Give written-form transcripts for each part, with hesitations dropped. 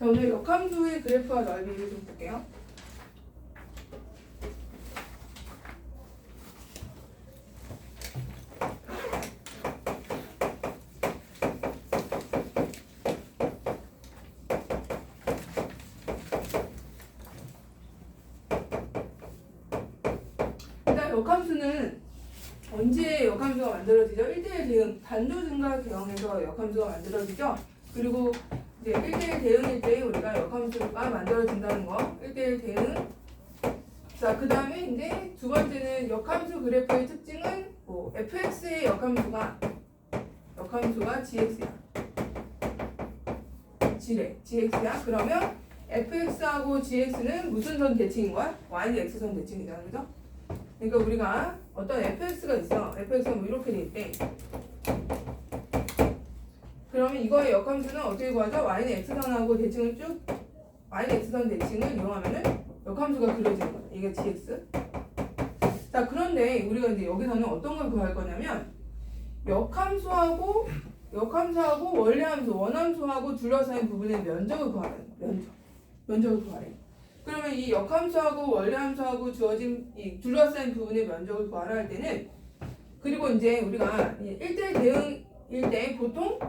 오늘 역함수의 그래프와 넓이를 좀 볼게요. 일단 역함수는 언제 역함수가 만들어지죠? 1대1 대응, 단조 증가 개형에서 역함수가 만들어지죠? 그리고 이제 1대1 대응일 때 우리가 역함수가 만들어진다는 거, 1대1 대응. 자, 그 다음에 이제 두 번째는 역함수 그래프의 특징은 뭐 fx의 역함수가 gx야. gx야. 그러면 fx하고 gx는 무슨 선 대칭인 거야? y는 x선 대칭이잖아, 그죠? 그러니까 우리가 어떤 fx가 있어. fx가 뭐 이렇게 돼 있대. 그러면 이거의 역함수는 어떻게 구하죠? y는 x선하고 대칭을 쭉 y는 x선 대칭을 이용하면은 역함수가 그려지는 거죠. 이게 gx. 자, 그런데 우리가 이제 여기서는 어떤 걸 구할 거냐면 역함수하고 원래함수, 원함수하고 둘러싸인 부분의 면적을 구하는 거예요. 면적을 구하래. 그러면 이 역함수하고 원래함수하고 주어진 이 둘러싸인 부분의 면적을 구하라 할 때는, 그리고 이제 우리가 1대1 대응일 때 보통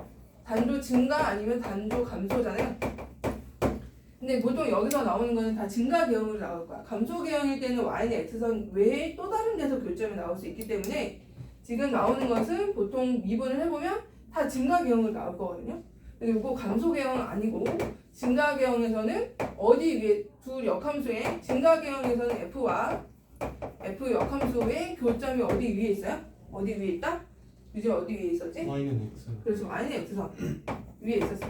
단조 증가 아니면 단조 감소잖아요. 근데 보통 여기서 나오는 거는 다 증가 개형으로 나올 거야. 감소 개형일 때는 y는 x선 외에 또 다른 데서 교점이 나올 수 있기 때문에 지금 나오는 것은 보통 미분을 해보면 다 증가 개형으로 나올 거거든요. 근데 이거 감소 개형은 아니고 증가 개형에서는 어디 위에 두 역함수의 증가 개형에서는 f와 f 역함수의 교점이 어디 위에 있어요? 어디 위에 있다? 이제 어디 위에 있었지? y는 x. 그래서 y는 x선 위에 있었어.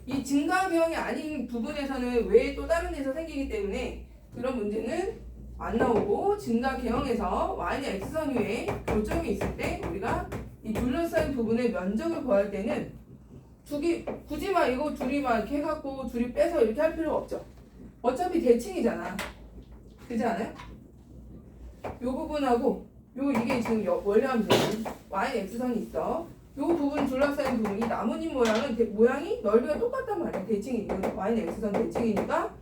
이 증가 개형이 아닌 부분에서는 왜 또 다른 데서 생기기 때문에 그런 문제는 안 나오고, 증가 개형에서 y는 x선 위에 교점이 있을 때 우리가 이 둘러싸인 부분의 면적을 구할 때는 굳이 막 이거 둘이 막 이렇게 해갖고 둘이 빼서 이렇게 할 필요가 없죠. 어차피 대칭이잖아. 그렇지 않아요? 요 부분하고 이게 지금 원래 함수는 y는 x선이 있어. 요 부분 둘러싸인 부분, 이 나뭇잎 모양이 넓이가 똑같단 말이야. 대칭이, y는 x선 대칭이니까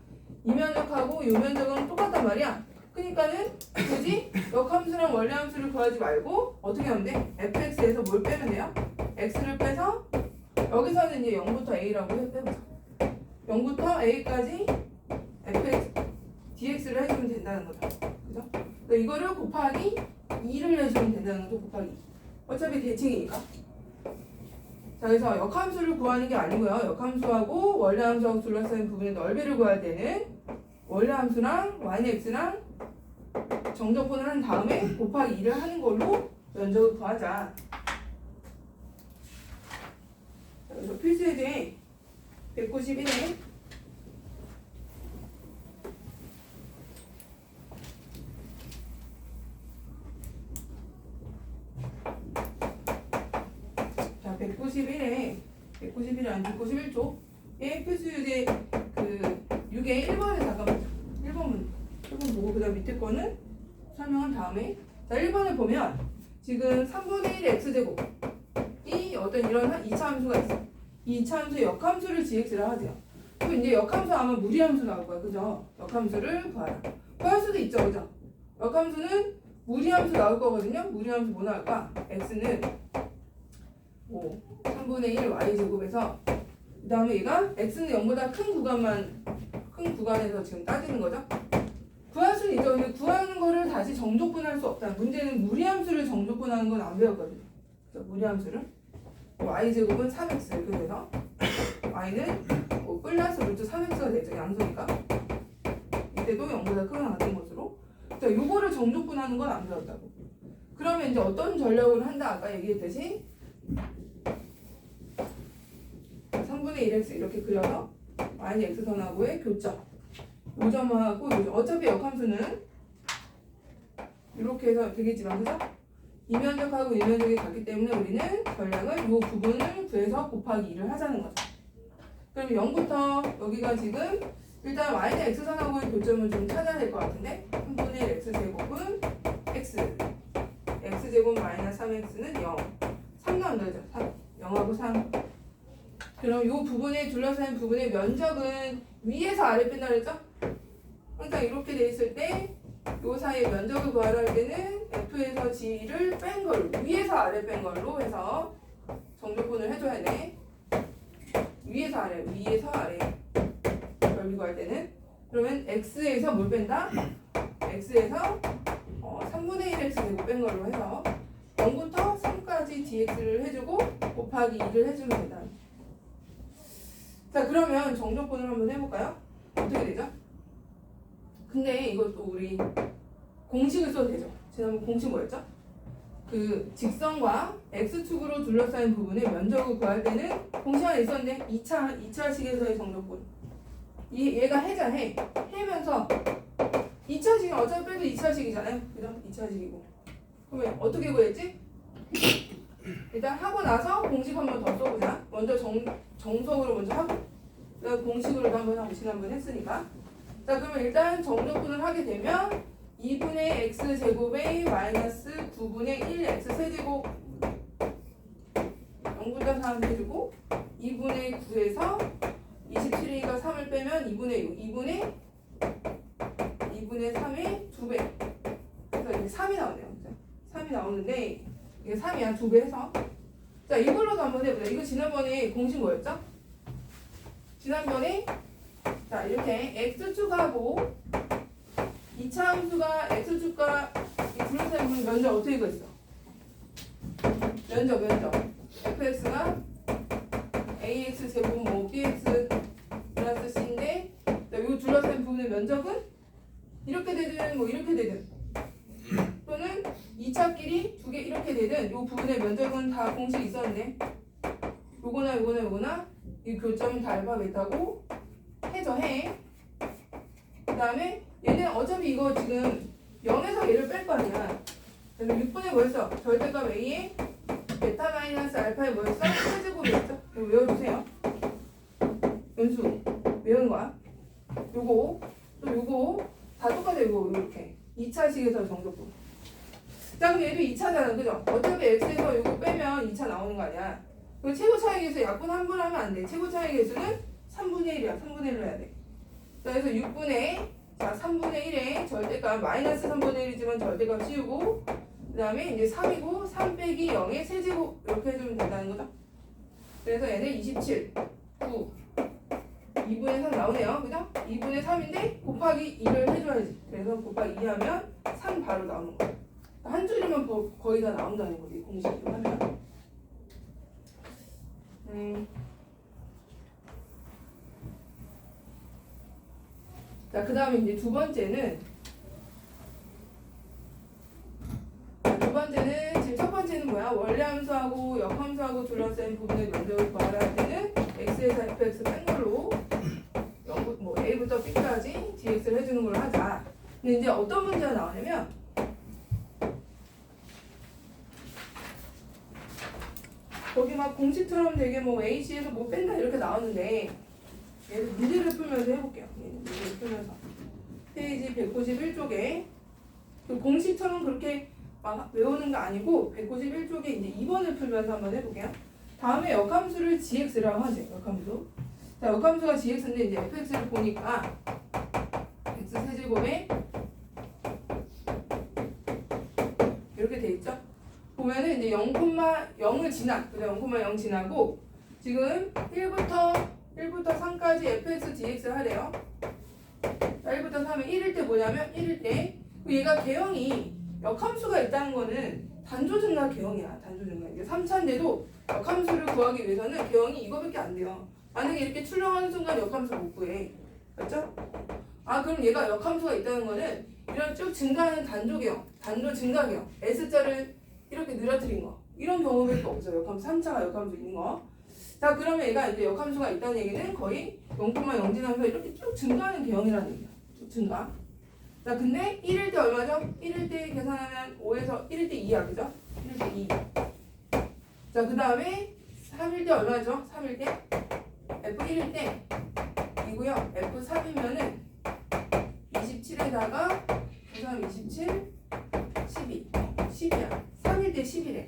이 면적하고 요 면적은 똑같단 말이야. 그러니까는 굳이 역함수랑 원래함수를 구하지 말고 어떻게 하면 돼? fx에서 뭘 빼면 돼요? x를 빼서 여기서는 이제 0부터 a라고 해보자. 0부터 a까지 fx, dx를 해주면 된다는 거죠. 그죠? 그러니까 이거를 곱하기 2를 해주면 된다는 거죠. 곱하기 2. 어차피 대칭이니까. 자, 그래서 역함수를 구하는 게 아니고요. 역함수하고 원래함수하고 둘러싸인 부분의 넓이를 구할 때는 원래함수랑 y는 x랑 정적분을 한 다음에 곱하기 2를 하는 걸로 면적을 구하자. 자, 그래서 필수예제 191에 자, 191에 아니 191쪽에 필수예제 그 6의 1번에 잠깐만 1번 보고 그 다음 밑에 거는 설명한 다음에, 자, 1번을 보면 지금 3분의 1 x제곱이 어떤 이런 2차 함수가 있어. 이 2차 함수의 역함수를 gx라 하죠. 그럼 이제 역함수 아마 무리함수 나올 거야. 그죠? 역함수를 구하라. 구할 수도 있죠. 그죠? 역함수는 무리함수 나올 거거든요. 무리함수 뭐 나올까? x는 3분의 1 y제곱에서 그 다음에 얘가 x는 0보다 큰 구간에서 지금 따지는 거죠. 구할 수는 있죠. 근데 구하는 거를 다시 정족분할 수 없다. 문제는 무리함수를 정족분하는 건 안 배웠거든요. 무리함수를 y제곱은 3x 이렇게 돼서 y는 플러스 루트 3x가 되죠. 양수니까 이때도 0보다 크거나 같은 것으로. 자, 요거를 정족분하는 건 안 배웠다고. 그러면 이제 어떤 전략을 한다? 아까 얘기했듯이 3분의 1x 이렇게 그려서 y는 x선하고의 교점, 요점하고 요점. 어차피 역함수는 이렇게 해서 되겠지만, 그죠? 이 면적하고 이 면적이 같기 때문에 우리는 전략을 이 부분을 구해서 곱하기 2를 하자는 거죠. 그럼 0부터 여기가 지금 일단 y는 x선하고의 교점을 좀 찾아야 될 것 같은데, 3분의 1 x제곱은 x, x제곱 마이너스 3x는 0, 3 나온다죠. 3, 0하고 3. 그럼 이 부분에 둘러싸인 부분의 면적은 위에서 아래 뺀다 그랬죠? 항상 이렇게 돼 있을 때 요 사이의 면적을 구하라 할 때는 F에서 G를 뺀 걸로 위에서 아래 뺀 걸로 해서 정조분을 해줘야 돼. 위에서 아래 넓이 구할 때는 그러면 X에서 뭘 뺀다? X에서 3분의 1X 제곱 뺀 걸로 해서 0부터 3까지 dx를 해주고 곱하기 2를 해주면 된다. 자, 그러면 정조분을 한번 해볼까요? 어떻게 되죠? 근데 이것도 우리 공식을 써도 되죠. 지난번 공식 뭐였죠? 그 직선과 x축으로 둘러싸인 부분의 면적을 구할 때는 공식 하나 있었는데 2차식에서의 정조분. 얘가 해면서 2차식은 어차피 빼도 2차식이잖아요. 그죠? 2차식이고. 그러면 어떻게 구했지? 일단 하고 나서 공식 한번 더 써보자. 먼저 정석으로 먼저 하고 그다음 공식으로도 한번 하고 지난번 했으니까. 자, 그러면 일단 정조분을 하게 되면 2분의 x제곱에 마이너스 9분의 1x 세제곱 0부터 3 해주고 2분의 9에서 27이니까 3을 빼면 2분의 6 2분의 3의 2배 그래서 이게 3이 나오네요. 3이 나오는데 이게 3이야 2배 해서 자 이걸로도 한번 해보자. 이거 지난번에 공식 뭐였죠? 지난번에 자 이렇게 x축하고 2차 함수가 x축과 둘러싸인 면적 어떻게 구했어? 면적 fx가 ax 제곱 뭐 bx 플러스 c인데 이 둘러싸인 부분의 면적은 이렇게 되든 뭐 이렇게 되든 또는 2차끼리 두 개 이렇게 되든 이 부분의 면적은 다 공식이 있었는데 요거나 이 교점은 다 알파벳하고 해. 그 다음에 얘는 어차피 이거 지금 0에서 얘를 뺄 거 아니야. 그래서 6분의 뭐였어? 절대값 A에 베타 마이너스 알파에 뭐였어? 세제곱이었죠? 이거 외워주세요. 연수 외우는 거야. 요거 다 똑같아. 이거 이렇게 2차식에서 정조분. 자 그럼 얘도 2차잖아. 그죠? 어차피 X에서 이거 빼면 2차 나오는 거 아니야. 그리고 최고 차익에서 약분 한 분 하면 안 돼. 최고 차익에서는 3분의 1이야. 3분의 1로 해야 돼. 자, 그래서 3분의 1에 절대값 마이너스 3분의 1이지만 절대값 씌우고 그 다음에 이제 3이고 3 빼기 0의 세제곱 이렇게 해주면 된다는 거죠. 그래서 얘는 27, 9, 2분의 3 나오네요. 그죠? 2분의 3인데 곱하기 2를 해줘야지. 그래서 곱하기 2 하면 3 바로 나오는 거야. 한 줄이면 거의 다 나온다는 거지. 공식으로 하면. 자, 그 다음에 이제 두 번째는 지금 첫 번째는 뭐야? 원래함수하고 역함수하고 둘러싸인 부분의 면적을 구하라 할 때는 x에서 fx 뺀 걸로 뭐 a부터 b까지 dx를 해주는 걸로 하자. 근데 이제 어떤 문제가 나오냐면 거기 막 공식처럼 되게 뭐 ac에서 뭐 뺀다 이렇게 나오는데 얘를 문제를 풀면서 해볼게요. 문제를 풀면서 페이지 191쪽에 그 공식처럼 그렇게 막 외우는 거 아니고 191쪽에 이제 2번을 풀면서 한번 해볼게요. 다음에 역함수를 gx라고 하죠. 역함수. 자, 역함수가 gx인데 이제 fx를 보니까 x 세제곱에 이렇게 돼 있죠. 보면은 이제 0,0을 지나, 그죠? 0,0 지나고 지금 1부터 3까지 fx dx 하래요. 1부터 3은 1일 때 뭐냐면 1일 때 얘가 개형이 역함수가 있다는 거는 단조증가 개형이야. 단조증가. 이게 3차인데도 역함수를 구하기 위해서는 개형이 이거밖에 안 돼요. 만약에 이렇게 출렁하는 순간 역함수 못 구해. 맞죠? 아 그럼 얘가 역함수가 있다는 거는 이런 쭉 증가하는 단조개형, 단조 증가개형, S자를 이렇게 늘어뜨린 거. 이런 경우밖에 없어요. 역함수 3차가 역함수 있는 거. 자 그러면 얘가 이제 역함수가 있다는 얘기는 거의 0,0 지나면서 이렇게 쭉 증가하는 개형이라는 얘기야. 쭉 증가. 자 근데 1일 때 얼마죠? 1일 때 계산하면 5에서 1일 때 2야. 그죠? 1일 때 2. 자 그 다음에 3일 때 얼마죠? 3일 때 F1일 때 2고요. F3이면은 27에다가 9, 3, 27, 12. 10이야. 3일 때 10이래.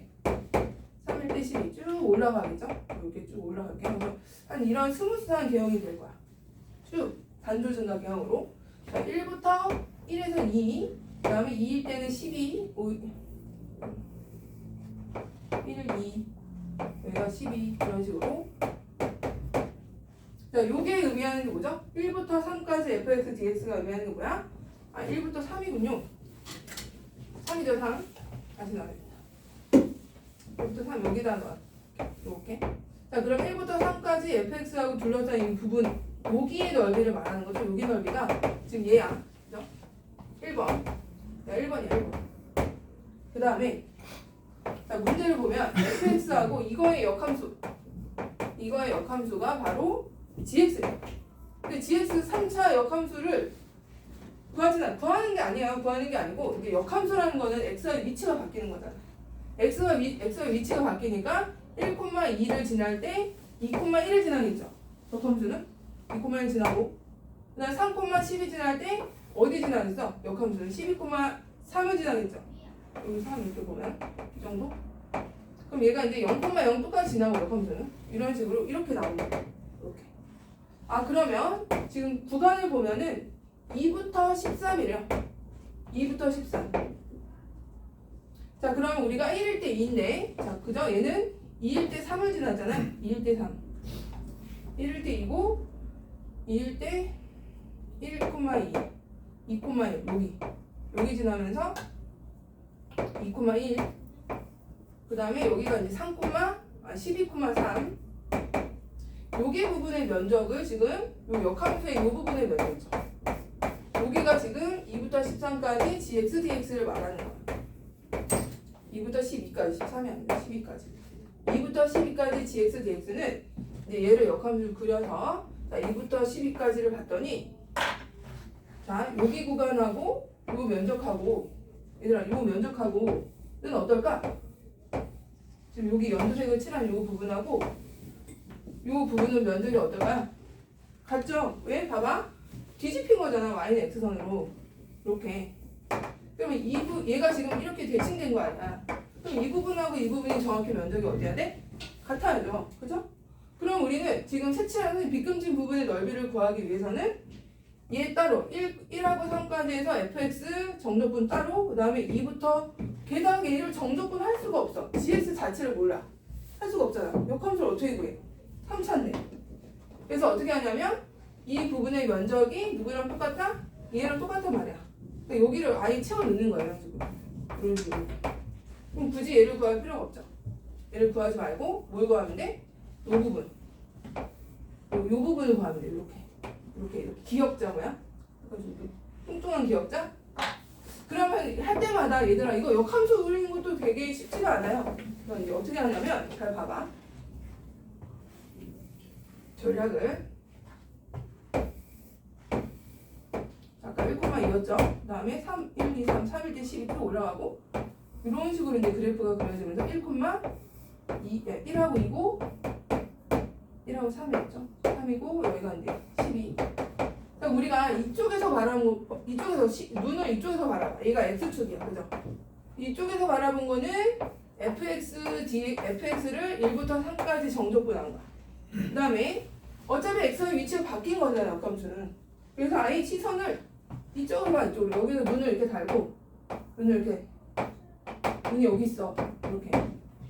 3일 때 12. 쭉 올라가겠죠? 이렇게 쭉 올라갈게요. 그래서 한 이런 스무스한 개형이 될 거야. 쭉 단조 증가 개형으로. 자, 1부터 1에서 2, 그 다음에 2일 때는 12, 1, 2, 여기가 12 이런 식으로. 자, 요게 의미하는 게 뭐죠? 1부터 3까지 fx dx가 의미하는 게 뭐야? 1부터 3이군요. 3이죠, 3. 다시 나갑니다. 1부터 3 여기다 놔. 이렇게. 자, 그럼 1부터 3까지 fx하고 둘러싸인 부분, 여기의 넓이를 말하는 거죠. 여기 넓이가 지금 얘야. 그죠? 1번. 자, 1번이야, 1번. 그 다음에, 자, 문제를 보면 fx하고 이거의 역함수가 바로 gx예요. 근데 gx 3차 역함수를 구하는 게 아니에요. 구하는 게 아니고, 이게 역함수라는 거는 x의 위치가 바뀌는 거잖아. x의 위치가 바뀌니까 1,2를 지날 때 2,1을 지나겠죠. 역함수는 2,1 지나고, 그 다음에 3,12 지날 때 어디 지나겠어? 역함수는 12,3을 지나겠죠. 여기 3 이렇게 보면 이 정도? 그럼 얘가 이제 0,0 똑같이 지나고 역함수는 이런 식으로 이렇게 나옵니다. 이렇게. 그러면 지금 구간을 보면은 2부터 13이래요. 2부터 13. 자, 그러면 우리가 1일 때 2인데, 자, 그죠? 얘는 2일 때 3을 지났잖아. 2일 때 3. 1일 때 2고, 2일 때 1,2, 2,1, 여기 지나면서 2,1. 그 다음에 여기가 이제 12,3. 여기 부분의 면적을 지금 요 역함수의 요 부분의 면적이죠. 여기가 지금 2부터 13까지 gx dx를 말하는 거야. 2부터 12까지, 13이 아니라 12까지. 2부터 12까지 gx dx는 이제 얘를 역함수를 그려서 자, 2부터 12까지를 봤더니 자, 여기 구간하고 요 면적하고 얘들아, 요 면적하고는 어떨까? 지금 여기 연두색을 칠한 요 부분하고 요 부분은 면적이 어떨까요? 같죠? 왜? 봐봐. 뒤집힌 거잖아. y는 x선으로. 이렇게. 그러면 얘가 지금 이렇게 대칭된 거 아니야. 그럼 이 부분하고 이 부분이 정확히 면적이 어디야 돼? 같아야죠. 그죠? 그럼 우리는 지금 색칠하는 비금진 부분의 넓이를 구하기 위해서는 얘 따로 1하고 3까지 해서 fx 정적분 따로, 그 다음에 2부터 게다가 얘를 정적분 할 수가 없어. gx 자체를 몰라. 할 수가 없잖아. 역함수를 어떻게 구해? 3차인데. 그래서 어떻게 하냐면 이 부분의 면적이 누구랑 똑같아? 얘랑 똑같단 말이야. 그러니까 여기를 아예 채워 넣는 거예요. 지금. 이런 식으로. 그럼 굳이 얘를 구할 필요가 없죠. 얘를 구하지 말고 뭘 구하면 돼? 이 부분. 요 부분을 구하면 돼. 이렇게 기역자 뭐야? 뚱뚱한 기역자? 그러면 할 때마다 얘들아 이거 역함수 그리는 것도 되게 쉽지가 않아요. 그럼 이제 어떻게 하냐면 잘 봐봐. 전략을 아까 1,2였죠. 그 다음에 3, 1, 2, 3, 3일 때 12로 올라가고 이런 식으로 이제 그래프가 그려지면서 1하고 2고 1하고 3이었죠. 3이고 여기가 이제 12. 그러니까 우리가 이쪽에서 바라본 거, 눈을 이쪽에서 바라봐. 얘가 x축이야, 그죠? 이쪽에서 바라본 거는 fx를 1부터 3까지 정적분한 거야. 그 다음에 어차피 x의 위치가 바뀐 거잖아, 역함수는. 그래서 아예 시선을 이쪽으로 봐, 이쪽으로. 여기서 눈을 이렇게 달고 눈이 여기 있어. 이렇게.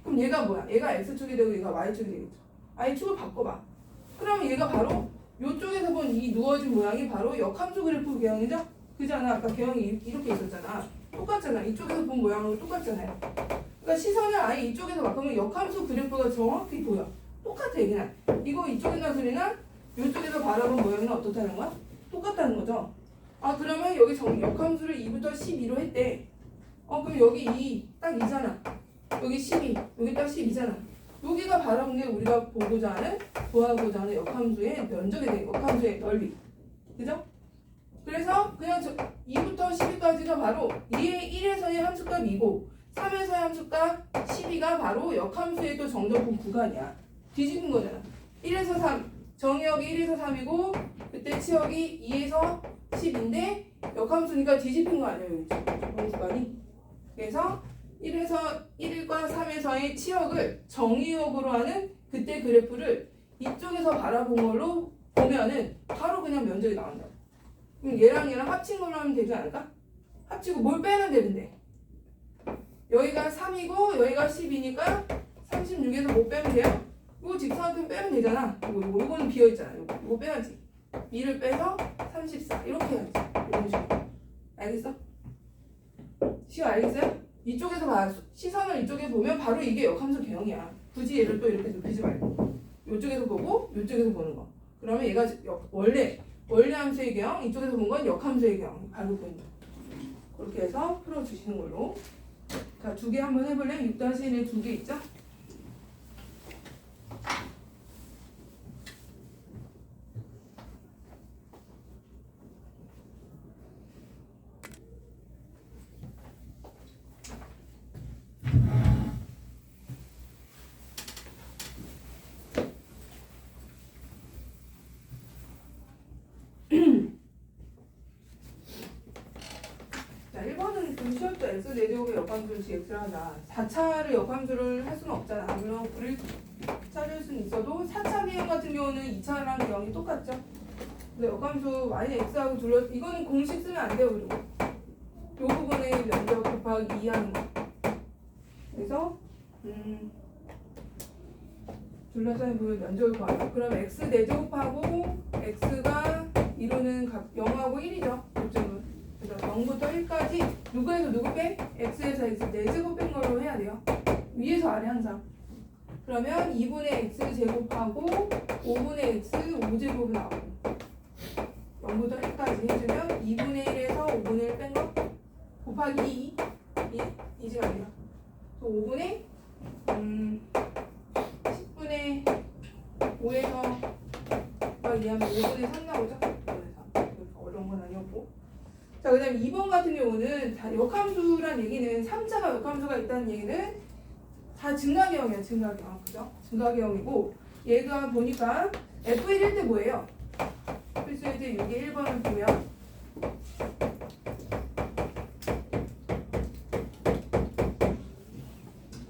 그럼 얘가 뭐야? 얘가 x축이 되고 얘가 y축이 되겠죠. 아예 축을 바꿔봐. 그러면 얘가 바로 이쪽에서 본 이 누워진 모양이 바로 역함수 그래프 개형이죠? 그잖아. 아까 개형이 이렇게 있었잖아. 똑같잖아. 이쪽에서 본 모양하고 똑같잖아요. 그러니까 시선을 아예 이쪽에서 바꾸면 역함수 그래프가 정확히 보여. 똑같아, 그냥. 이거 이쪽이나 그리나 이쪽에서 바라본 모양은 어떻다는 거야? 똑같다는 거죠. 그러면 여기 역함수를 2부터 12로 했대. 그럼 여기 2, 딱 2잖아. 여기 12, 여기 딱 12잖아. 여기가 바라본 게 우리가 구하고자 하는 역함수의 면적에 대한 역함수의 넓이. 그죠? 그래서 그냥 2부터 12까지가 바로 1에서의 함수값 2고 3에서의 함수값 12가 바로 역함수의 또 정적분 구간이야. 뒤집은 거잖아. 1에서 3, 정의역이 1에서 3이고 그때 치역이 2에서 10인데 역함수니까 뒤집힌 거 아니에요, 여기 구간이. 그래서 1에서 1과 3에서의 치역을 정의역으로 하는 그때 그래프를 이쪽에서 바라본 걸로 보면은 바로 그냥 면적이 나온다. 그럼 얘랑 합친 걸로 하면 되지 않을까? 합치고 뭘 빼면 되는데 여기가 3이고 여기가 10이니까 36에서 뭐 빼면 돼요? 이거 직사각형 빼면 되잖아. 이거는 비어있잖아. 이거 빼야지. 2를 빼서 34 이렇게 해야지. 이런 식으로. 알겠어? 시호 알겠어요? 이쪽에서 봐. 시선을 이쪽에 보면 바로 이게 역함수 개형이야. 굳이 얘를 또 이렇게 눕히지 말고 이쪽에서 보고 이쪽에서 보는 거. 그러면 얘가 원래 함수의 개형, 이쪽에서 본 건 역함수의 개형. 바로 보인다. 그렇게 해서 풀어주시는 걸로. 자, 2개 한번 해볼래? 6-1에 2개 있죠? 자, 1번은 좀 쉬웠죠. x4제곱의 역함수를 gx를 하자. 4차를 역함수를 할 수는 없잖아. 물론 우리 찾을 수는 있어도 4차 개형 같은 경우는 2차랑 개형이 똑같죠. 근데 역함수 yx하고 둘러 이거는 공식 쓰면 안 돼요. 그리고 이 부분의 면적 곱하기 2 하는 거. 그래서 둘러싸인 부분 면적을 구하라. 그럼 x4제곱하고 x가 이루는 각 0하고 1이죠. 요점은. 그래서 0부터 1까지 누구에서 누구 빼? x에서 x 4제곱 뺀 걸로 해야 돼요. 위에서 아래 항상. 그러면 2분의 x 제곱하고 5분의 x 5제곱이 나오고 0부터 1까지 해주면 2분의 1에서 5분의 1 뺀 거 곱하기 2지 말이야. 5분의 10분의 5에서 이해하면 5분의 3 나오죠? 5분의 3. 어려운 건 아니었고. 자, 그 다음에 2번 같은 경우는 다 역함수란 얘기는 3차가 역함수가 있다는 얘기는 다 증가계형이야. 증가계형. 그죠? 증가계형이고 얘가 보니까 F1일 때 뭐예요? 필수일 때 여기 1번을 보면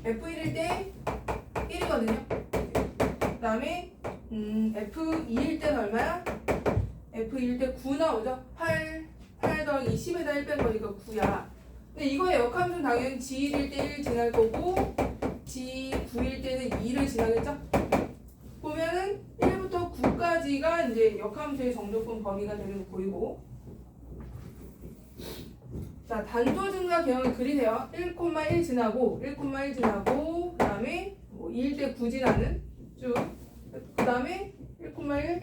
F1일 때 1이거든요. 그 다음에 F2일 때는 얼마야? F2일 때 9 나오죠? 8 더하기 10에다 1 뺀 거니까 9야. 근데 이거의 역함수는 당연히 G1일 때 1 지날 거고 G9일 때는 2를 지나겠죠? 보면은 1부터 9까지가 이제 역함수의 정조건 범위가 되는 거 보이고. 자, 단조 증가 개형을 그리세요. 1,1 지나고 1,1 지나고 그 다음에 2일 때 9 지나는 쭉. 그 다음에 1,1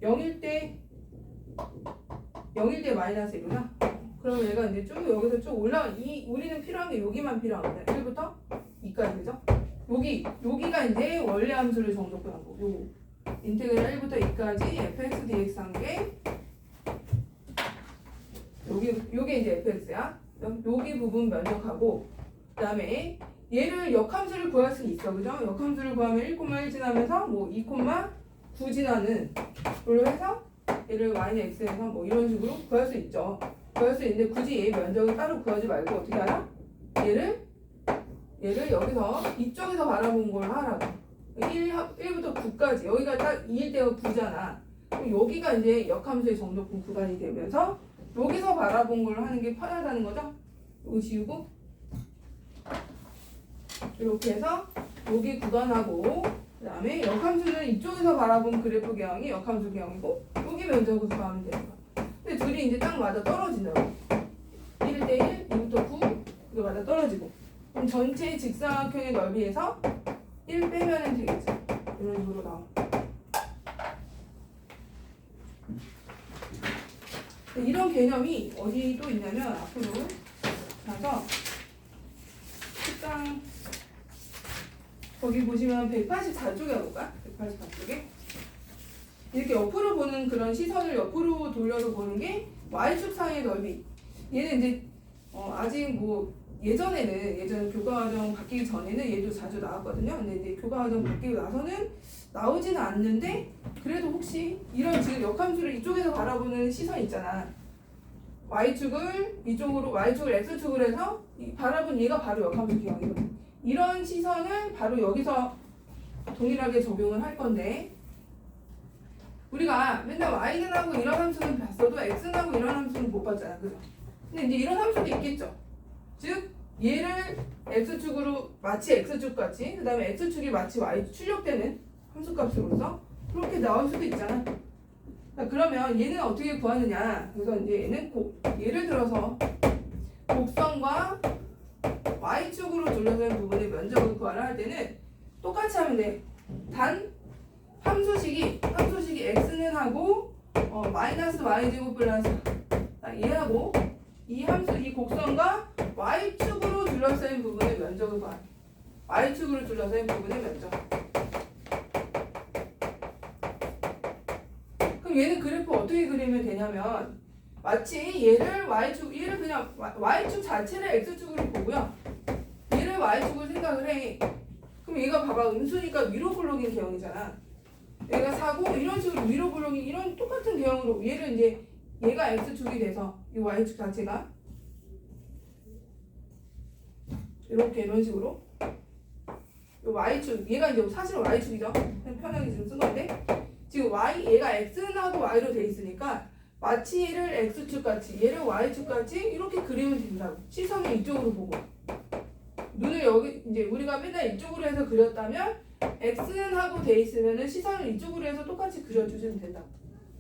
0일 때 마이너스 1이구나. 그럼 얘가 이제 쭉 여기서 쭉 올라가. 우리는 필요한 게 여기만 필요합니다. 1부터 2까지 그죠? 여기가 이제 원래 함수를 정족한 거. 요거 인테그랄 1부터 2까지 fx dx 한 게 요게 이제 fx야. 여기 부분 면적하고 그다음에 얘를 역함수를 구할 수 있어. 그죠? 역함수를 구하면 1,1 지나면서 2,9 지나는 걸로 해서 얘를 yx에서 이런 식으로 구할 수 있죠. 구할 수 있는데 굳이 얘 면적을 따로 구하지 말고 어떻게 하나? 얘를 여기서 이쪽에서 바라본 걸 하라고. 1부터 9까지 여기가 딱 2일 때가 9잖아. 그럼 여기가 이제 역함수의 정적분 구간이 되면서 여기서 바라본 걸 하는 게 편하다는 거죠. 이거 지우고 이렇게 해서 여기 구간하고 그 다음에 역함수는 이쪽에서 바라본 그래프 개형이 역함수 개형이고 여기 면적을 구하면 되는 거야. 근데 둘이 이제 딱 맞아 떨어진다고. 1일 때 1, 2부터 9 이거 맞아 떨어지고 그럼 전체 직사각형의 넓이에서 1 빼면 되겠죠. 이런 식으로 나와. 이런 개념이 어디 또 있냐면 앞으로 가서 책장 거기 보시면 184쪽에 가볼까? 184쪽에 이렇게 옆으로 보는 그런 시선을 옆으로 돌려서 보는 게 Y축상의 넓이. 얘는 이제 아직 예전 교과과정 바뀌기 전에는 얘도 자주 나왔거든요. 근데 이제 교과과정 바뀌고 나서는 나오지는 않는데 그래도 혹시 이런 지금 역함수를 이쪽에서 바라보는 시선 있잖아. Y축을 이쪽으로 Y축을 X축을 해서 바라본 얘가 바로 역함수 기형이거든. 이런 시선을 바로 여기서 동일하게 적용을 할 건데 우리가 맨날 y는하고 이런 함수는 봤어도 x는하고 이런 함수는 못 봤잖아, 그죠? 근데 이제 이런 함수도 있겠죠. 즉 얘를 x축으로 마치 x축 같이 그 다음에 x축이 마치 y 출력되는 함수값으로서 그렇게 나올 수도 있잖아. 그러면 얘는 어떻게 구하느냐? 그래서 이제 얘는 예를 들어서 곡선과 y축으로 둘러싼 부분의 면적을 구하라 할 때는 똑같이 하면 돼. 단 함수식이 x는 하고 마이너스 y제곱 플러스 얘하고 이 함수 이 곡선과 y축으로 둘러싸인 부분의 면적을 구하래. y축으로 둘러싸인 부분의 면적. 그럼 얘는 그래프 어떻게 그리면 되냐면 마치 얘를 그냥 y축 자체를 x축으로 보고요. 얘를 y축으로 생각을 해. 그럼 얘가 봐봐 음수니까 위로 블록인 개형이잖아. 얘가 4고 이런 식으로 위로 블록인 이런 똑같은 개형으로 얘를 이제 얘가 x축이 돼서 이 y축 자체가 이렇게 이런 식으로 이 y축 얘가 이제 사실은 y축이죠. 그냥 편하게 지금 쓴 건데 지금 얘가 x하고 y로 돼 있으니까 마치 얘를 x축 같이 얘를 y축 같이 이렇게 그리면 된다고. 시선을 이쪽으로 보고 눈을 여기 이제 우리가 맨날 이쪽으로 해서 그렸다면 x는 하고 돼 있으면은 시선을 이쪽으로 해서 똑같이 그려주시면 된다고.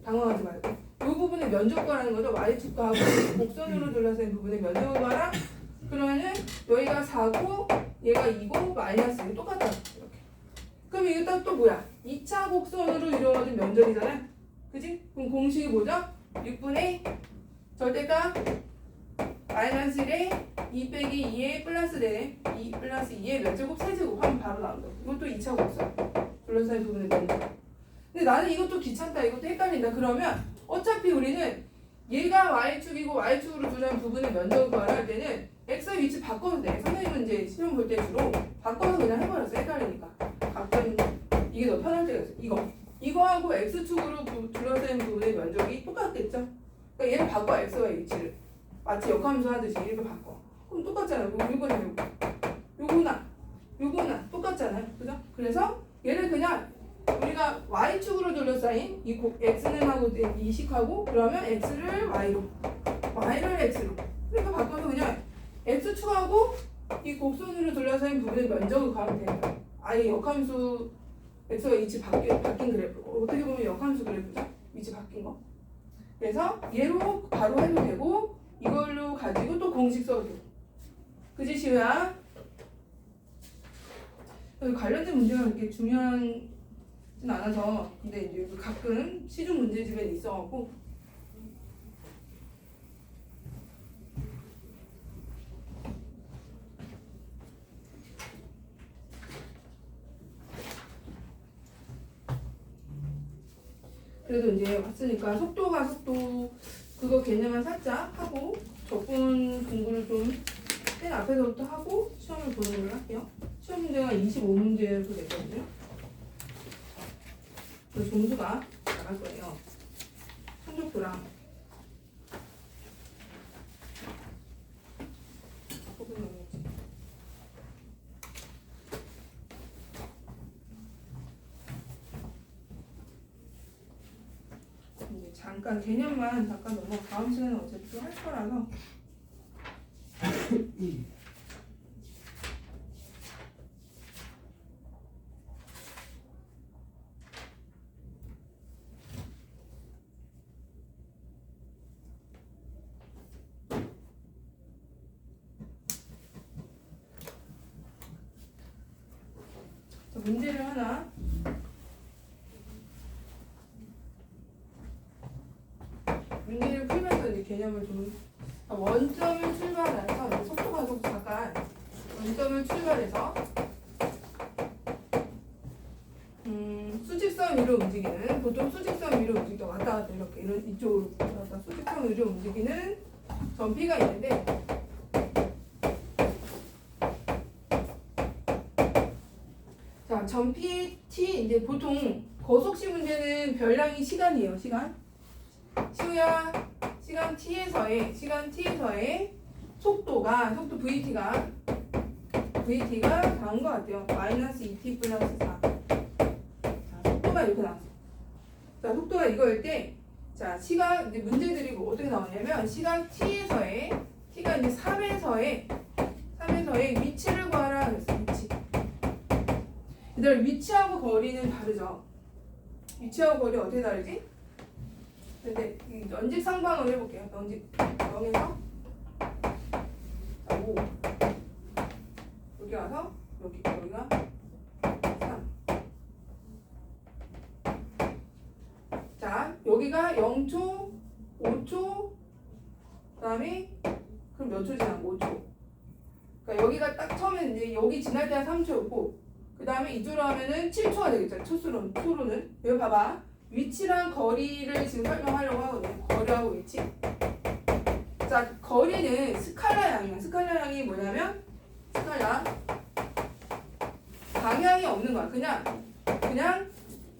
당황하지 말고. 이 부분의 면적 구하라는 거죠. y축과 하고 곡선으로 둘러싼 부분의 면적을 구하라. 그러면은 여기가 4고 얘가 2고 마이너스 이게 똑같다. 이렇게. 그럼 이게 또 뭐야? 2차 곡선으로 이루어진 면적이잖아. 그지? 그럼 공식이 뭐죠? 6분의 절대값 마이너스 1에 2 빼기 2에 플러스 4에 2 플러스 2에 몇 제곱? 세제곱 하면 바로 나온다. 이것도 2차 곡선. 둘러싸인 부분의 면적. 근데 나는 이것도 귀찮다. 이것도 헷갈린다. 그러면 어차피 우리는 얘가 y축이고 y축으로 둘러싼 부분의 면적을 구하라 할 때는 x의 위치 바꿔도 돼. 선생님은 이제 시험 볼 때 주로 바꿔서 그냥 해버렸어. 헷갈리니까. 가끔 이게 더 편할 때가 있어. 이거하고 x축으로 둘러싼 부분의 면적이 똑같겠죠? 그러니까 얘를 바꿔 x의 위치를. 마치 역함수 하듯이 이렇게 바꿔. 그럼 똑같잖아요. 요거는 요거나 똑같잖아요. 그죠? 그래서 얘를 그냥 우리가 y축으로 둘러싸인 이 x는 하고 이 식하고 그러면 x를 y로 y를 x로 그러니까 바꿔서 그냥 x축하고 이 곡선으로 둘러싸인 부분의 면적을 구하면 됩니다. 아예 역함수 x가 위치 바뀐 그래프. 어떻게 보면 역함수 그래프죠? 위치 바뀐 거. 그래서 얘로 바로 해도 되고 이걸로 가지고 또 공식 써도 되고. 그지 시우야? 관련된 문제가 그렇게 중요하진 않아서 근데 이제 가끔 시중 문제집에 있어갖고 그래도 이제 왔으니까 속도 그거 개념만 살짝 하고 적분 공부를 좀 맨 앞에서부터 하고 시험을 보는 걸로 할게요. 시험 문제가 25문제로 됐거든요. 그 점수가 나갈 거예요. 성적표랑 잠깐 개념만 잠깐 넘어. 다음 시간에 어차피 또 할 거라서. 자, 문제를 하나. 문제를 풀면서 이제 개념을 좀 원점을 출발해서 속도 가속 잠깐 원점을 출발해서 수직선 위로 움직이는 보통 수직선 위로 움직여 왔다 갔다 이렇게 이런 이쪽으로 왔다 수직선 위로 움직이는 점피가 있는데 자 점피 t 이제 보통 거속시 문제는 별량이 시간이에요. 시간 시우야 시간 t에서의 속도 VT가 다른 것 같아요. 마이너스 2t 플러스 4. 자, 속도가 이렇게 나왔어. 자, 속도가 이거일 때, 자, 시각, 이제 문제들이 뭐 어떻게 나오냐면, 시각 t에서의, t가 이제 3에서의 위치를 구하라 그랬어, 위치. 얘들아, 위치하고 거리는 다르죠. 위치하고 거리 어떻게 다르지? 근데 연직 상방을 해볼게요. 연직 0에서 자, 5 여기 와서 여기가 3. 자, 여기가 0초, 5초, 그다음에 그럼 몇 초 지난 5초. 그러니까 여기가 딱 처음에 이제 여기 지날 때가 3초였고, 그 다음에 이쪽으로 하면은 7초가 되겠죠. 초로는. 여기 봐봐. 위치랑 거리를 지금 설명하려고 하거든요. 거리하고 위치. 자, 거리는 스칼라 양이야. 스칼라 양이 뭐냐면, 스칼라 방향이 없는 거야. 그냥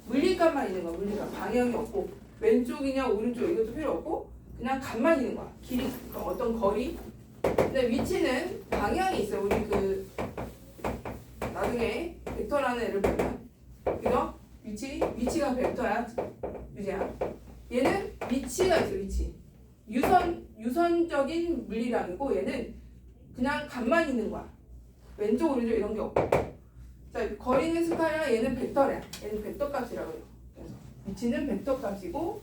물리값만 있는 거야. 물리값. 방향이 없고, 왼쪽이냐 오른쪽 이것도 필요 없고, 그냥 값만 있는 거야. 길이, 어떤 거리. 근데 위치는 방향이 있어요. 우리 나중에 벡터라는 애를 보면, 그죠? 위치가 벡터야, 유재야. 얘는 위치가 있어, 위치. 유선적인 물리량이고, 얘는 그냥 값만 있는 거야. 왼쪽, 오른쪽 이런 게 없고. 자, 거리는 스칼라, 얘는 벡터래. 얘는 벡터 값이라고 해요. 그래서 위치는 벡터 값이고,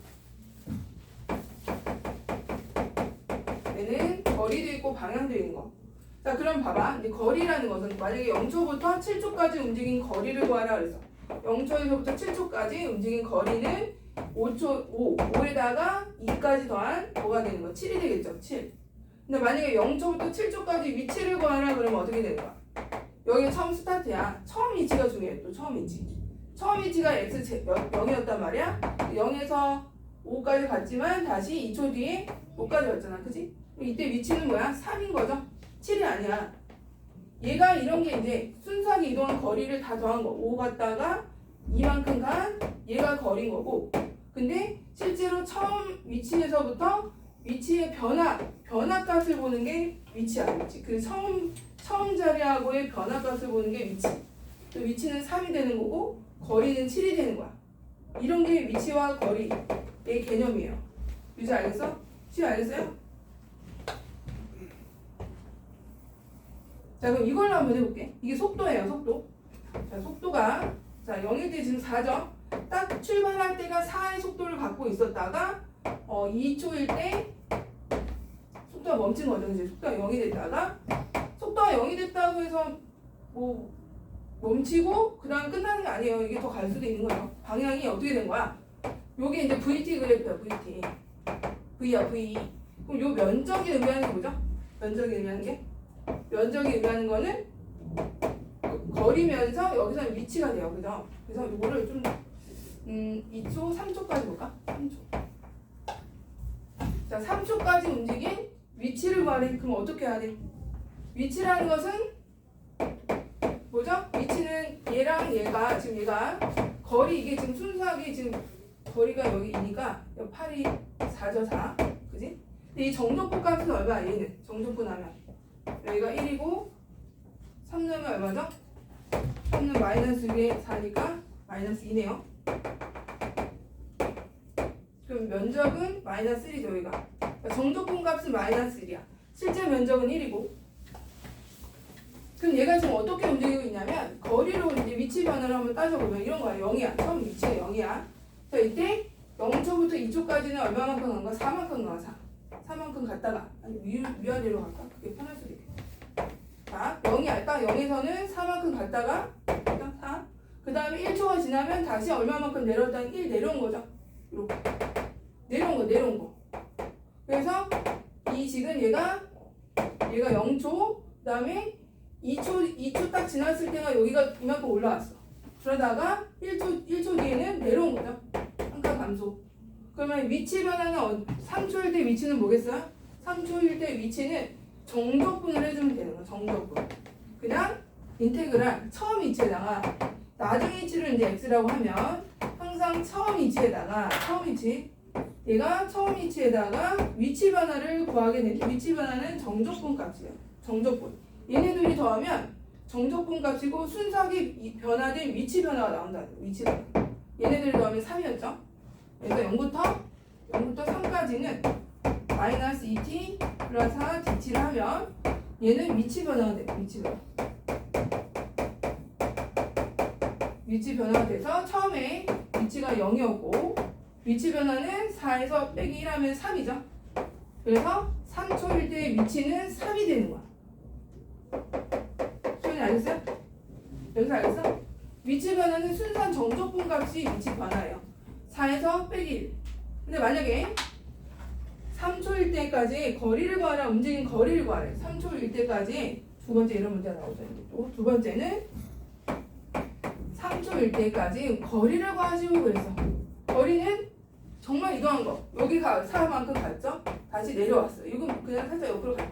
얘는 거리도 있고 방향도 있는 거. 자, 그럼 봐봐. 이제 거리라는 것은 만약에 0초부터 7초까지 움직인 거리를 구하라 그래서 0초에서부터 7초까지 움직인 거리는 5에다가 2까지 더한 뭐가 되는 거야? 7이 되겠죠? 7. 근데 만약에 0초부터 7초까지 위치를 구하라 그러면 어떻게 되는 거야? 여기 처음 스타트야. 처음 위치가 중요해. 또 처음 위치. 처음 위치가 x 0이었단 말이야. 0에서 5까지 갔지만 다시 2초 뒤에 5까지 왔잖아. 그지? 이때 위치는 뭐야? 3인 거죠? 7이 아니야. 얘가 이런 게 이제 순수하게 이동한 거리를 다 더한 거. 5 갔다가 이만큼 간 얘가 거리인 거고. 근데 실제로 처음 위치에서부터 위치의 변화 값을 보는 게 위치야. 위치. 그 처음 자리하고의 변화 값을 보는 게 위치. 그 위치는 3이 되는 거고 거리는 7이 되는 거야. 이런 게 위치와 거리의 개념이에요. 유지 알겠어? 시 알겠어요? 자, 그럼 이걸로 한번 해볼게. 이게 속도예요, 속도. 자, 속도가, 자, 0일 때 지금 4죠? 딱 출발할 때가 4의 속도를 갖고 있었다가, 2초일 때, 속도가 멈춘 거죠. 이제 속도가 0이 됐다가, 속도가 0이 됐다고 해서, 멈추고, 그 다음 끝나는 게 아니에요. 이게 더 갈 수도 있는 거예요. 방향이 어떻게 된 거야? 요게 이제 VT 그래프야, VT. V야, V. 그럼 요 면적이 의미하는 게 뭐죠? 면적이 의미하는 게? 면적이 의미하는 거는 거리면서 여기서는 위치가 돼요. 그죠? 그래서 이거를 좀 2초, 3초까지 볼까? 3초. 자, 3초까지 움직인 위치를 구하래. 그럼 어떻게 해야 돼? 위치라는 것은 뭐죠? 위치는 얘랑 얘가 지금 얘가 거리 이게 지금 순수하게 지금 거리가 여기 2니까 8이 4죠, 4. 그지? 근데 이 정적분 값은 얼마야? 얘는 정적분 하면 여기가 1이고 3는 얼마죠? 3는 마이너스 6에 4니까 마이너스 2네요. 그럼 면적은 마이너스 1이죠, 여기가. 그러니까 정적분 값은 마이너스 1이야. 실제 면적은 1이고. 그럼 얘가 지금 어떻게 움직이고 있냐면 거리로 이제 위치 변화를 한번 따져보면 이런 거야. 0이야. 처음 위치가 0이야. 자, 이때 0초부터 2초까지는 얼마만큼 간 거야? 4만큼 가. 4만큼 갔다가 아니 위아래로 갈까? 그게 편할 수도 있겠다. 자, 0이 알까? 0에서는 4만큼 갔다가 4. 그 다음에 1초가 지나면 다시 얼마만큼 내려왔다는 1 내려온 거죠. 이렇게 내려온 거. 그래서 이 지금 얘가 0초, 그 다음에 2초 딱 지났을 때가 여기가 이만큼 올라왔어. 그러다가 1초 뒤에는 내려온 거죠. 한 칸 감소. 그러면 위치 변화는 3초일 때 위치는 뭐겠어요? 3초일 때 위치는 정적분을 해주면 되는 거야. 정적분. 그냥 인테그랄 처음 위치에다가 나중 위치를 이제 x라고 하면 항상 처음 위치에다가 처음 위치 얘가 처음 위치에다가 위치 변화를 구하게 되는데 위치 변화는 정적분 값이에요. 정적분. 얘네들이 더하면 정적분 값이고 순삭이 변화된 위치 변화가 나온다. 위치 변화. 얘네들이 더하면 3이었죠. 그래서 0부터 3까지는 마이너스 2t 플러스 4dt를 하면 얘는 위치 변화가 돼요. 위치 변화가 돼서 처음에 위치가 0이었고 위치 변화는 4에서 빼기 1하면 3이죠. 그래서 3초일 때 위치는 3이 되는 거야. 소연이 알겠어요? 여기서 알겠어? 위치 변화는 순수한 정적분 값이 위치 변화예요. 4에서 빼기 1. 근데 만약에 3초일 때까지 거리를 구하라, 움직인 거리를 구하래. 3초일 때까지 두 번째 이런 문제가 나오죠. 또 두 번째는 3초일 때까지 거리를 구하시고 그래서 거리는 정말 이동한 거. 여기가 4만큼 갔죠? 다시 내려왔어. 이건 그냥 살짝 옆으로 가.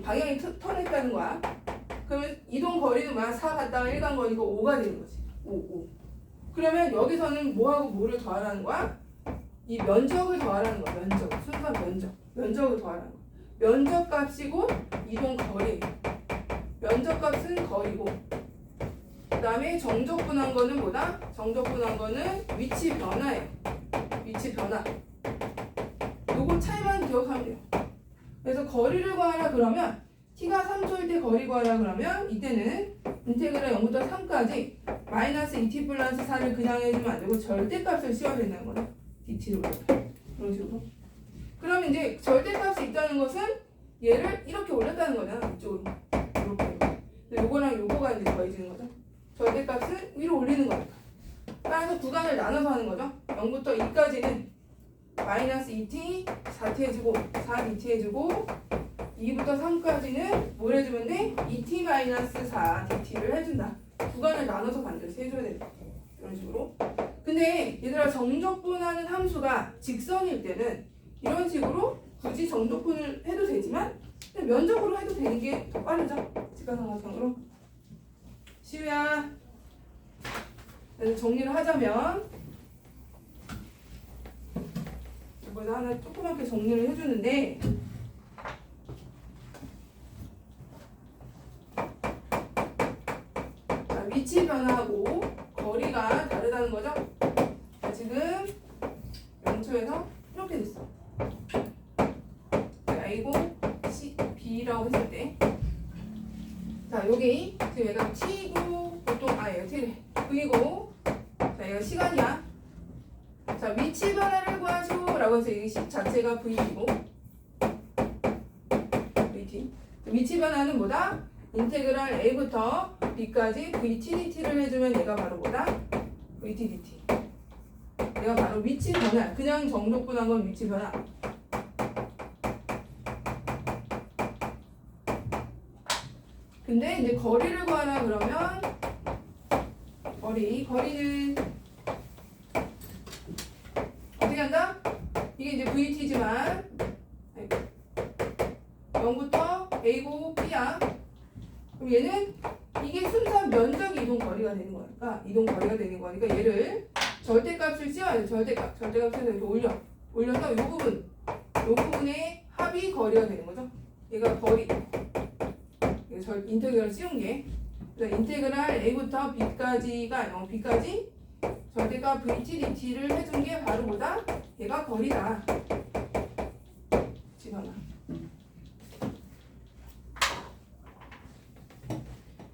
방향이 턴했다는 거야. 그러면 이동 거리는 막 4 갔다가 1 간 거니까 5가 되는 거지. 5. 그러면 여기서는 뭐하고 뭐를 더하라는 거야? 이 면적을 더하라는 거야. 순수한 면적을 더하라는 거야. 면적 값이고 이동 거리. 면적 값은 거리고 그 다음에 정적분한 거는 뭐다? 정적분한 거는 위치 변화예요. 위치 변화. 요거 차이만 기억하면 돼요. 그래서 거리를 구하라 그러면 t가 3초일 때 거리 구하라 그러면 이때는 인테그랄 0부터 3까지 마이너스 2t 플러스 4를 그냥 해주면 안 되고 절대값을 씌워야 된다는 거죠. dt로 이런 식으로. 그럼 이제 절대값이 있다는 것은 얘를 이렇게 올렸다는 거잖아. 이쪽으로 이렇게. 근데 요거랑 요거가 이제 더해지는 거죠. 절대값은 위로 올리는 거니까. 따라서 구간을 나눠서 하는 거죠. 0부터 2까지는 마이너스 2t 4t 해주고 4dt 해주고 2부터 3까지는 뭘 해주면 돼? 2t 마이너스 4 dt를 해준다. 구간을 나눠서 반드시 해줘야 된다. 이런 식으로. 근데 얘들아 정적분하는 함수가 직선일 때는 이런 식으로 굳이 정적분을 해도 되지만 면적으로 해도 되는 게 더 빠르죠. 직각삼각형으로. 시우야. 그래서 정리를 하자면 이번에 하나 조그맣게 정리를 해주는데 자, 위치 변화하고 거리가 다르다는 거죠. 자, 지금 0초에서 이렇게 됐어. A고 C, B라고 했을 때 자, 여기 지금 얘가 T고 보통 얘가 T래. V고 자, 얘가 시간이야. 자, 위치 변화를 구하시오 라고 해서 이 식 자체가 V이고 VT. 위치 변화는 뭐다? 인테그랄 A부터 B까지 VT DT를 해주면 얘가 바로 뭐다? VT DT. 얘가 바로 위치 변화. 그냥 정적분한 건 위치 변화. 근데 이제 거리를 구하라 그러면 거리는 어떻게 한다? 이게 이제 VT지만 0부터 A고 B야. 그럼 얘는 이게 순수한 면적 이동 거리가 되는 거니까 얘를 절대값을 씌워야 돼. 절대값을 이렇게 올려서 이 부분의 합이 거리가 되는 거죠. 얘가 거리. 인테그랄 씌운 게 인테그랄 A부터 B까지가 B까지 절대값 VT DT를 해준 게 바로 뭐다? 얘가 거리다. 집어넣어.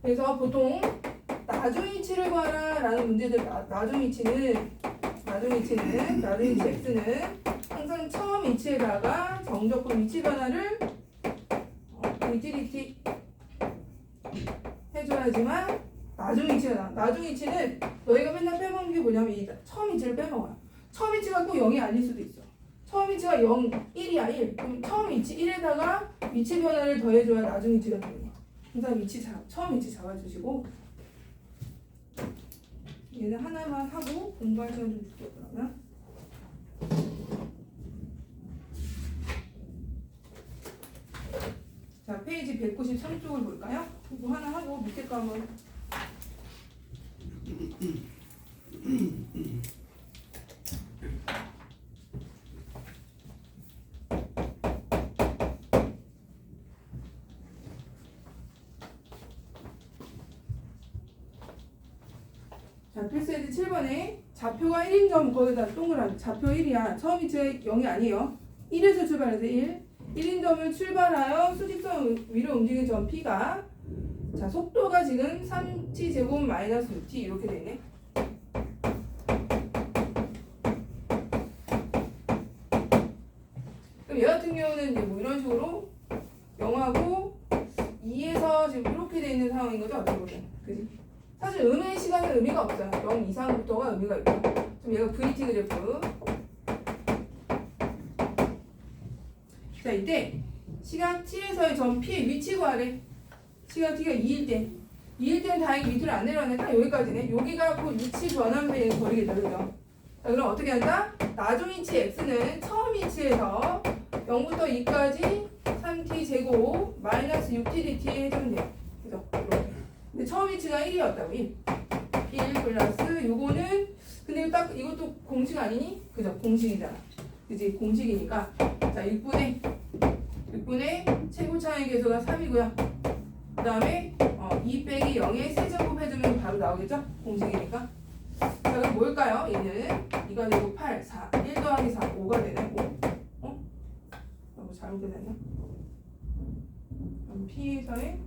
그래서 보통 나중 위치를 구하라 라는 문제들 나중 위치 X는 항상 처음 위치에다가 정적분 위치 변화를 VT DT 해줘야지만 나중 위치는 너희가 맨날 빼먹는 게 뭐냐면 이 처음 위치를 빼먹어요. 처음 위치가 꼭 0이 아닐 수도 있어. 처음 위치가 0, 1이야 1. 그럼 처음 위치 1에다가 위치 변화를 더해줘야 나중 위치가 되는 거야. 항상 처음 위치 잡아주시고 얘는 하나만 하고 공부할 시간 좀 줄게요. 그러면 자, 페이지 193쪽을 볼까요? 이거 하나 하고 밑에 거 한번 자, 필수에드 7번에 좌표가 1인 점 거기다 동그라미. 좌표 1이야. 처음 위치가 0이 아니에요. 1에서 출발해서 1. 1인 점을 출발하여 수직선 위로 움직이는 점 P가 자, 속도가 지금 3t 제곱 마이너스 6t 이렇게 되네. 그럼 얘 같은 경우는 이제 뭐 이런 식으로 0하고 2에서 지금 이렇게 돼 있는 상황인 거죠, 어떻게 보면. 그지? 사실 음의 시간은 의미가 없어요. 0 이상부터가 의미가 있고. 좀 얘가 VT 그래프. 자, 이때 시간 t에서의 점 P의 위치 구하래. 시간 t가 2일 때. 2일 때는 다행히 밑으로 안 내려가네. 딱 여기까지네. 여기가 그 위치 변하면서 얘는 거리겠다. 그죠? 자, 그럼 어떻게 한다? 나중 위치 x는 처음 위치에서 0부터 2까지 3t 제곱 마이너스 6t dt 해주면 돼요. 그죠? 이렇게. 근데 처음 위치가 1이었다고. 1 플러스 요거는 근데 딱 이것도 공식 아니니? 그죠? 공식이잖아. 그지? 공식이니까 자 6분의 최고차의 계수가 3이고요. 그 다음에 2 빼기 0에 세제곱 해주면 바로 나오겠죠? 공식이니까. 자, 그럼 뭘까요? 얘는 2가 되고 8, 4, 1 더하기 4, 5가 되네. 5. 뭐 잘못 됐나? 그럼 P에서의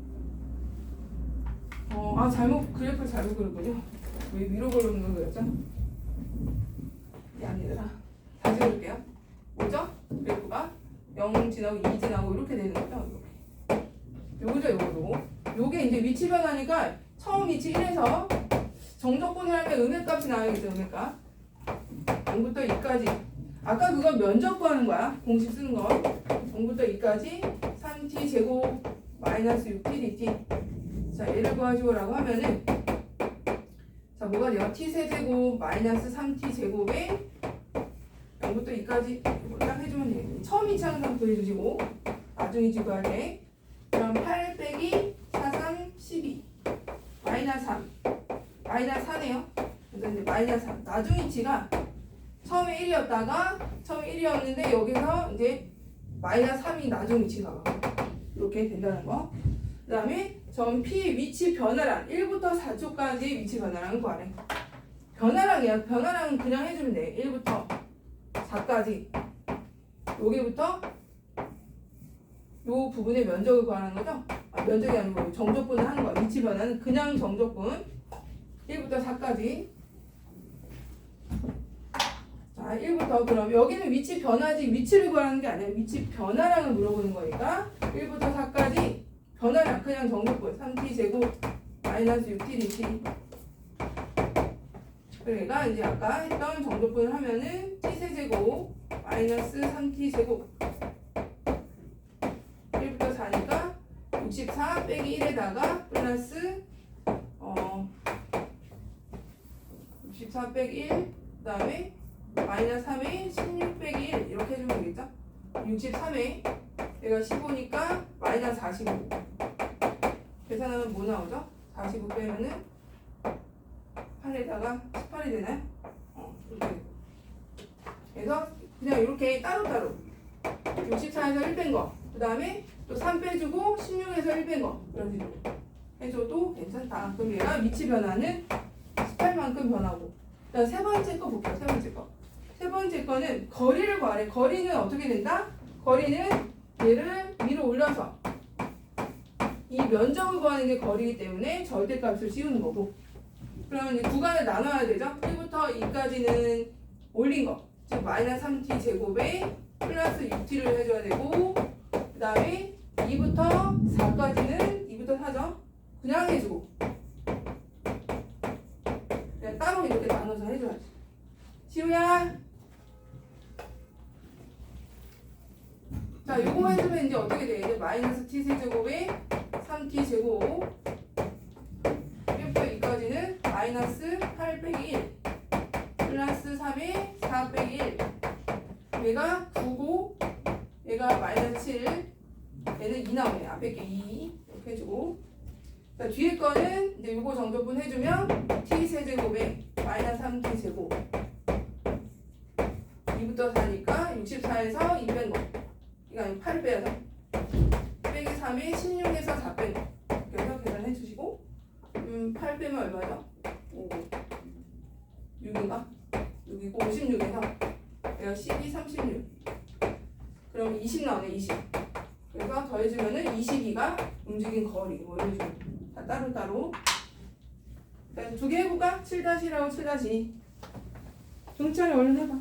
잘못 그래프를 잘못 그렸군요. 왜 위로 그리는 걸 그렸죠? 아니더라. 다시 그릴게요. 뭐죠? 그래프가 0 지나고 2 지나고 이렇게 되는 거죠. 요거죠, 요거. 요게 이제 위치 변하니까 처음 위치 1에서 정적분을 하면 음의 값이 나와야겠죠, 음의 값. 0부터 2까지. 아까 그건 면적 구하는 거야. 공식 쓰는 거. 0부터 2까지 3t 제곱 마이너스 6t dt. 자, 얘를 구하시오라고 하면은 자, 뭐가 돼요? t 세제곱 마이너스 3t 제곱에 0부터 2까지 이걸 딱 해주면 돼요. 처음 위치 항상 구해주시고 나중 위치 구할 때 그럼 8 빼기 4, 3, 12 마이너스 3 마이너스 4네요. 그래서 이제 마이너스 3 나중 위치가 처음에 1이었는데 여기서 이제 마이너스 3이 나중 위치가 이렇게 된다는 거. 그 다음에 점 P 위치 변화량 1부터 4초까지 위치 변화량을 구하래. 변화량이야. 변화량은 그냥 해주면 돼. 1부터 4까지 여기부터 요 부분의 면적을 구하는 거죠? 면적이 아니고 정적분을 하는 거야. 위치 변화는 그냥 정적분 1부터 4까지. 자, 1부터 그럼 여기는 위치 변화지 위치를 구하는 게 아니야. 위치 변화량을 물어보는 거니까 1부터 4까지 변화량 그냥 정적분 3t 제곱 마이너스 6t dt. 그러니까 이제 아까 했던 정적분을 하면은 t 세제곱 마이너스 3t 제곱 1부터 4니까 64 빼기 1에다가 플러스 64 빼기 1 그 다음에 마이너스 3에 16 빼기 1 이렇게 해주면 되겠죠? 63에 얘가 15니까 마이너스 45 계산하면 뭐 나오죠? 45 빼면은 8에다가 18이 되나요? 이렇게. 그래서 그냥 이렇게 따로따로 64에서 1 뺀 거 그 다음에 또 3 빼주고 16에서 1 뺀 거 이런 식으로 해줘도 괜찮다. 그럼 얘가 위치 변화는 18만큼 변하고 그다음 세 번째 거 볼게요. 세 번째 거는 거리를 구하래. 거리는 어떻게 된다? 거리는 얘를 위로 올려서 이 면적을 구하는 게 거리이기 때문에 절대값을 씌우는 거고 그러면 이제 구간을 나눠야 되죠? 1부터 2까지는 올린 거 즉 마이너스 3t 제곱에 플러스 6t를 해줘야 되고 그 다음에 2부터 4까지는 2부터 4죠? 그냥 해주고 그냥 따로 이렇게 나눠서 해줘야지. 시우야. 자, 요거 해주면 이제 어떻게 돼? 이제 마이너스 t 세제곱에 3t 제곱 1부터 2까지는 마이너스 8 빼기 1 플러스 3에 4 빼기 1 얘가 9고 얘가 마이너스 7 얘는 2 나오네. 앞에 게 2 이렇게 해주고 자, 뒤에 거는 이제 요거 정적분 해주면 t 세제곱에 마이너스 3t 제곱 2부터 4니까 64에서 2 뺀 거 이거 아니면 8을 빼야죠. 빼기 3에 16에서 4 뺀 거 그래서 계산해 주시고 8 빼면 얼마죠? 5 6인가? 6이고 56에서 얘가 12, 36 그럼 20 나오네 20 그래서 더해주면은 22가 움직인 거리 뭐 이런 식으로 다 따로따로 두 개 해볼까? 7-1하고 7-2 종철이 얼른 해봐